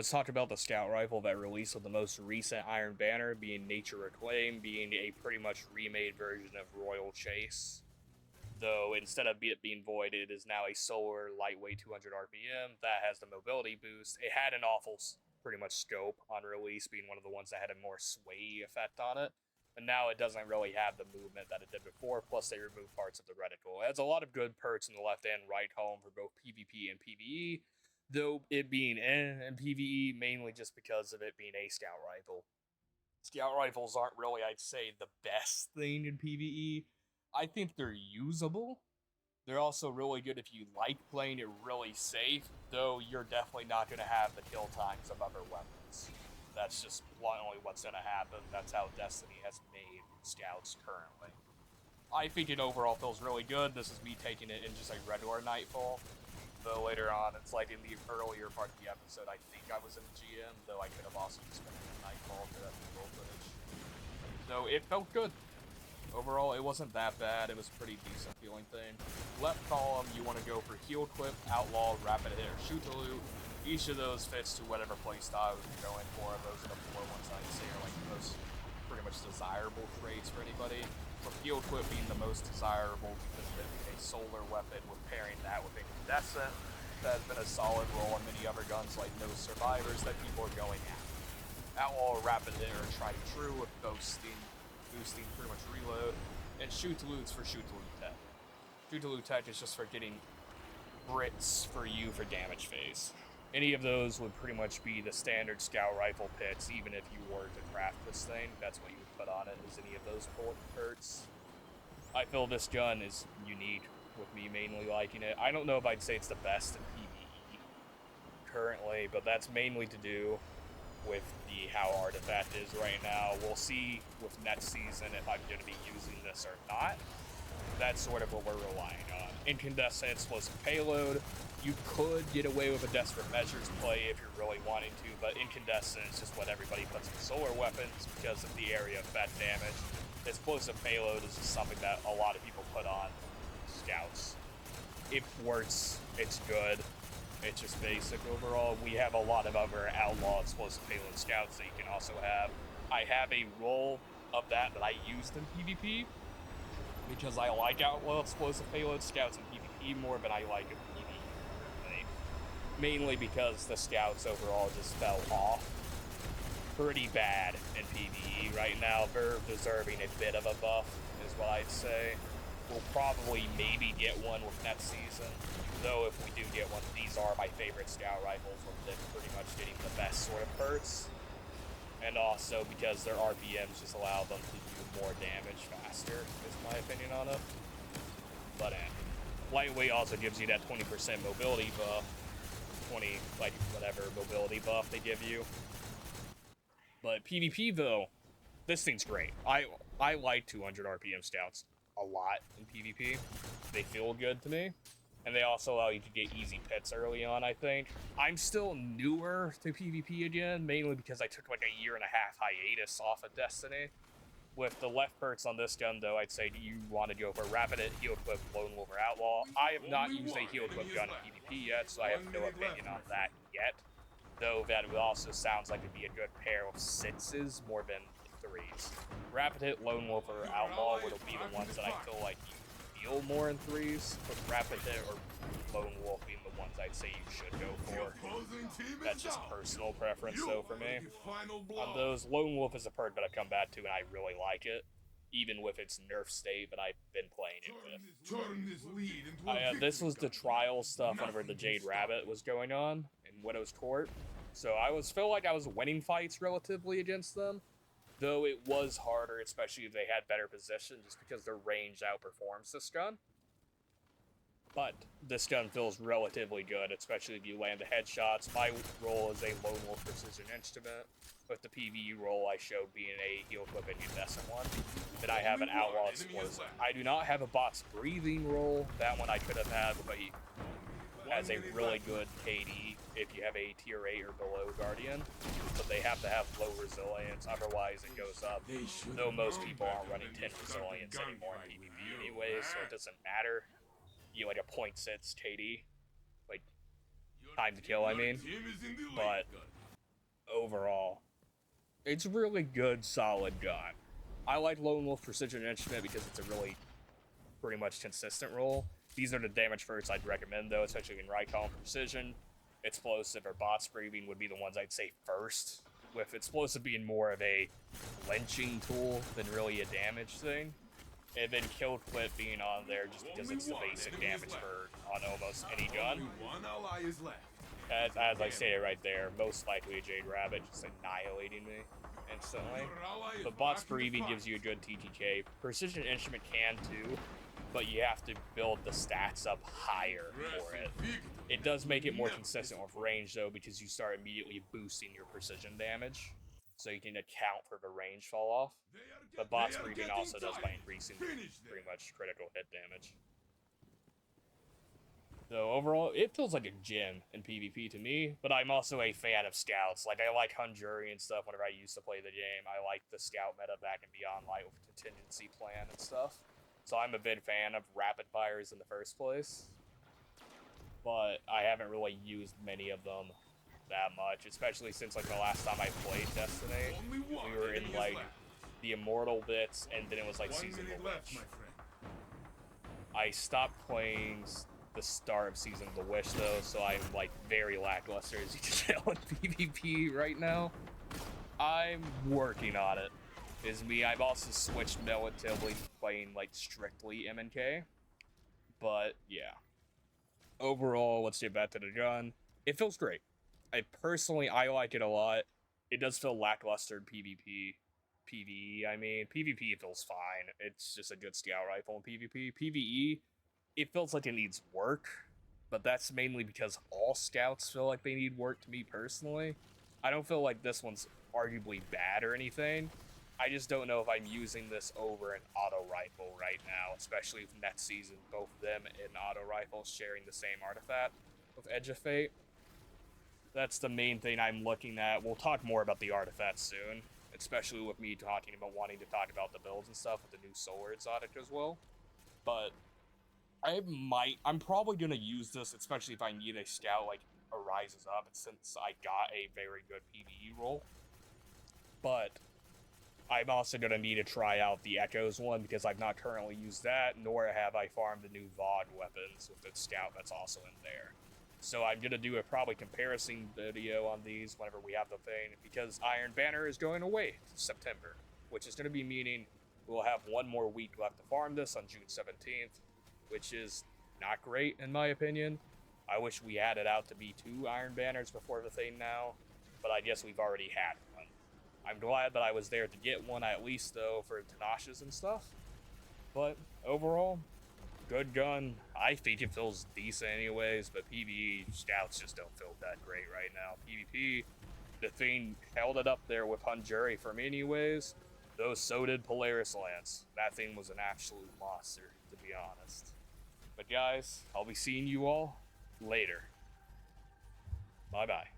Let's talk about the scout rifle that released with the most recent Iron Banner, being Nature Reclaim, being a pretty much remade version of Royal Chase. Though instead of it being void, it is now a solar lightweight 200 RPM that has the mobility boost. It had an awful, pretty much scope on release, being one of the ones that had a more sway effect on it. And now it doesn't really have the movement that it did before, plus they removed parts of the reticle. It has a lot of good perks in the left and right column for both PvP and PvE, though it being in PvE mainly just because of it being a scout rifle. Scout rifles aren't really, I'd say, the best thing in PvE. I think they're usable. They're also really good if you like playing it really safe, though you're definitely not going to have the kill times of other weapons. That's just only what's going to happen. That's how Destiny has made scouts currently. I think it overall feels really good. This is me taking it in just a regular Nightfall. Though later on, it's like in the earlier part of the episode, I think I was in GM, though I could have also just been in Nightfall for that full footage. So it felt good. Overall, it wasn't that bad. It was a pretty decent feeling thing. Left column, you want to go for Heal Equip, Outlaw, Rapid Hit, or Shoot to Loot. Each of those fits to whatever playstyle you're going for. Those are the four ones I'd say are like the most pretty much desirable traits for anybody. With Heal Equip being the most desirable because of it being a solar weapon with pairing that with Incandescent. That has been a solid role in many other guns like No Survivors that people are going after. Outlaw, Rapid Hit, or Tried and True with boosting pretty much reload, and Shoot to Loot's for Shoot to Loot Tech. Shoot to Loot Tech is just for getting Brits for you for damage phase. Any of those would pretty much be the standard scout rifle picks, even if you were to craft this thing. That's what you would put on it, is any of those perks. I feel this gun is unique, with me mainly liking it. I don't know if I'd say it's the best in PvE currently, but that's mainly to do with how Artifact is right now. We'll see with next season if I'm going to be using this or not. That's sort of what we're relying on. Incandescent explosive payload. You could get away with a Desperate Measures play if you're really wanting to, but Incandescent is just what everybody puts in solar weapons because of the area effect damage. Explosive payload is just something that a lot of people put on scouts. It works, it's good. It's just basic overall. We have a lot of other outlaw explosive payload scouts that you can also have. I have a role of that I used in PvP because I like outlaw explosive payload scouts in PvP more than I like in PvE. Mainly because the scouts overall just fell off pretty bad in PvE right now. They're deserving a bit of a buff, is what I'd say. We'll probably maybe get one with next season. Though if we do get one, these are my favorite scout rifles, with them pretty much getting the best sort of perks. And also because their RPMs just allow them to do more damage faster, is my opinion on it. But lightweight also gives you that 20% mobility buff. 20, like, whatever mobility buff they give you. But PvP though, this thing's great. I like 200 RPM scouts a lot in PvP. They feel good to me. And they also allow you to get easy pits early on, I think. I'm still newer to PvP again, mainly because I took like a 1.5 year hiatus off of Destiny. With the left perks on this gun, though, I'd say you want to go for Rapid Hit, Heal Equip, Lone Wolf, or Outlaw. I have not used a Heal Equip gun in PvP yet, so I have no opinion on that yet. Though that also sounds like it'd be a good pair of 6s more than 3s. Rapid Hit, Lone Wolf, or Outlaw would be the ones that I feel like you feel more in 3s, with Rapid Hit or Lone Wolf being the ones I'd say you should go for. That's just personal preference, though, for me. On those, Lone Wolf is a perk that I've come back to, and I really like it, even with its nerf state that I've been playing it with. This was the trial stuff whenever the Jade Rabbit was going on in Widow's Court, so I felt like I was winning fights relatively against them. Though it was harder, especially if they had better position, just because their range outperforms this gun. But this gun feels relatively good, especially if you land the headshots. My role is a Lone Wolf Precision Instrument, with the PvE role I showed being a Heal Equip Incandescent one. Then I have an Outlaw Explosive. I do not have a Box Breathing role. That one I could have had, but he has a really good KD if you have a tier 8 or below Guardian. But they have to have low resilience, otherwise it goes up. Though most people aren't running 10 resilience anymore in PvP anyway, so it doesn't matter. You like a 0.6 KD, like time to kill, I mean. But overall, it's a really good, solid gun. I like Lone Wolf Precision Instrument because it's a really pretty much consistent roll. These are the damage first I'd recommend though, especially in right column precision. Explosive or bot breathing would be the ones I'd say first, with explosive being more of a lynching tool than really a damage thing. And then kill clip being on there just because it's the basic damage for on almost any gun. As I stated right there, most likely a Jade Rabbit just annihilating me instantly. But Bot's Breathing gives you a good TTK. Precision Instrument can too, but you have to build the stats up higher for it. It does make it more consistent with range though, because you start immediately boosting your precision damage, so you can account for the range fall off. But Bot's Breathing also does by increasing pretty much critical hit damage. So overall, it feels like a gym in PvP to me, but I'm also a fan of scouts. Like, I like Hunjuri and stuff whenever I used to play the game. I like the scout meta back and beyond, like with contingency plan and stuff. So I'm a big fan of rapid fires in the first place. But I haven't really used many of them that much, especially since like the last time I played Destiny, we were in like the Immortal bits, and then it was like Season of the Witch. I stopped playing the start of Season of the Witch though, so I'm like very lackluster as you can tell in PvP right now. I'm working on it. Is me. I've also switched relatively playing like strictly MNK. But yeah. Overall, let's get back to the gun. It feels great. I like it a lot. It does feel lackluster in PvP. PvE, I mean. PvP feels fine. It's just a good scout rifle in PvP. PvE, it feels like it needs work, but that's mainly because all scouts feel like they need work to me personally. I don't feel like this one's arguably bad or anything. I just don't know if I'm using this over an auto rifle right now, especially if next season both them and auto rifles sharing the same artifact with Edge of Fate. That's the main thing I'm looking at. We'll talk more about the artifacts soon, especially with me talking about wanting to talk about the builds and stuff with the new Solar Exotic as well. But I'm probably gonna use this, especially if I need a scout like arises up, since I got a very good PvE roll. But I'm also gonna need to try out the Echoes one because I've not currently used that, nor have I farmed the new VOD weapons with the scout that's also in there. So I'm gonna do a probably comparison video on these whenever we have the thing, because Iron Banner is going away in September, which is gonna be meaning we'll have one more week left to farm this on June 17th, which is not great in my opinion. I wish we had it out to be 2 Iron Banners before the thing now, but I guess we've already had one. I'm glad that I was there to get one at least though for Tanashas and stuff. But overall, good gun. I think it feels decent anyways, but PvE scouts just don't feel that great right now. PvP, the thing held it up there with Hunjuri for me anyways, though so did Polaris Lance. That thing was an absolute monster, to be honest. But guys, I'll be seeing you all later. Bye-bye.